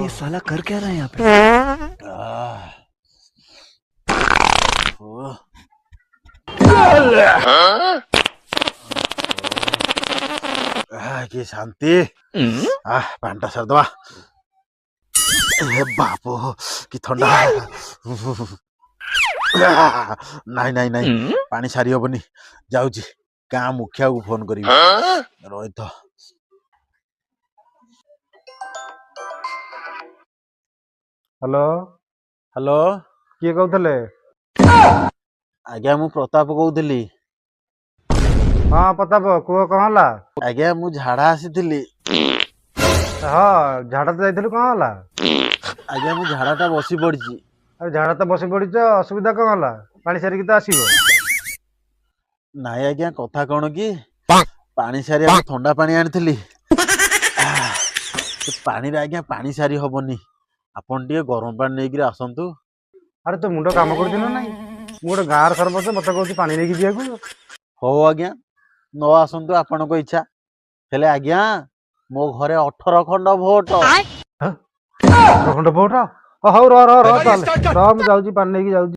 ये साला कर क्या रहा है यहाँ पे? की शांति पांटा सरदवा बापो कि थंडा नाई नाई नाई पानी सारी हबनी जाऊची गाँ मुखिया को फोन करी रही तो हेलो हेलो किए कहते? आज्ञा मु प्रताप कहूली हाँ प्रताप कुह कौन है? आज्ञा मु झाड़ा आसी हाँ झाड़ा तो जाइलु कौन है? आज्ञा मु झाड़ाटा बसी पड़ी अरे झाड़ा तो बस पड़ असुविधा कौन है? पानी सारिकी तो आसो। नाई आज्ञा कथा कौन कि पानी सारी थंडा पानी आनी पानी आज्ञा पानी सारी हबनी आपन टे गरम पानी नहीं आसतु। अरे तो मुंड काम कर ना गोटे गाँव सरपंच मत कह पानी लेकिन जाए हो आज्ञा न आसतु आपण को इच्छा हेले आज्ञा मो घरे 18 खंड भोट 18 खंड भोट। हौ रह रह रह चल रह मुझे पानी लेके जाऊँ।